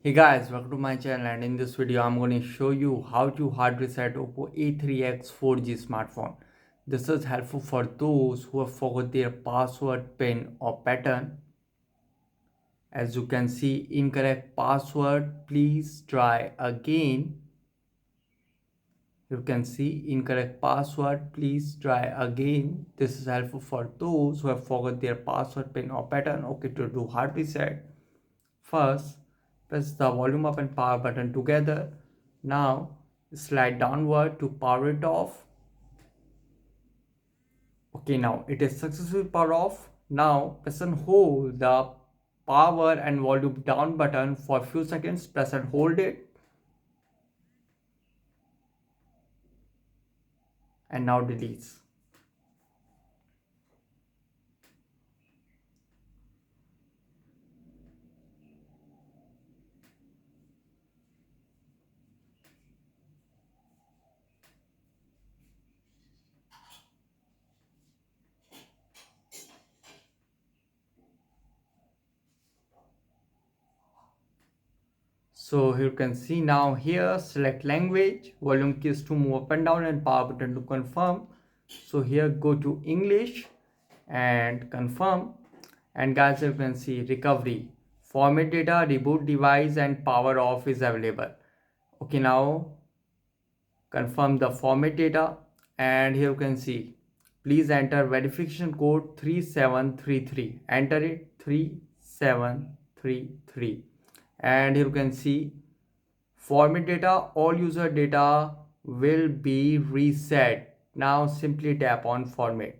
Hey guys, welcome to my channel, and in this video I'm going to show you how to hard reset OPPO A3x 4G smartphone. This is helpful for those who have forgot their password, pin or pattern. As you can see, incorrect password, please try again. You can see incorrect password, please try again. This is helpful for those who have forgot their password, pin or pattern. Okay, to do hard reset, first press the volume up and power button together. Now slide downward to power it off. Okay, now it is successfully power off. Now press and hold the power and volume down button for a few seconds. Press and hold it, and now release. So you can see now here, select language, volume keys to move up and down, and power button to confirm. So here go to English and confirm. And guys, you can see recovery, format data, reboot device and power off is available. Okay, now confirm the format data, and here you can see please enter verification code 3733. Enter it, 3733. And here you can see format data, all user data will be reset. Now simply tap on format.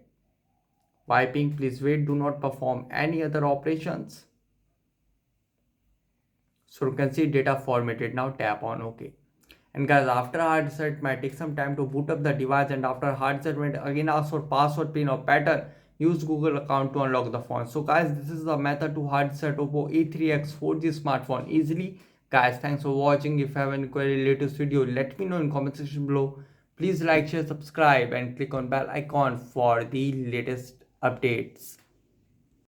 Wiping, please wait, do not perform any other operations. So you can see data formatted. Now tap on OK. And guys, after hard reset might take some time to boot up the device, and after hard reset might again ask for password, pin or pattern. Use Google account to unlock the phone. So guys, this is the method to hard reset OPPO A3x 4G smartphone easily. Guys, thanks for watching. If you have any query latest video, let me know in comment section below. Please like, share, subscribe and click on bell icon for the latest updates.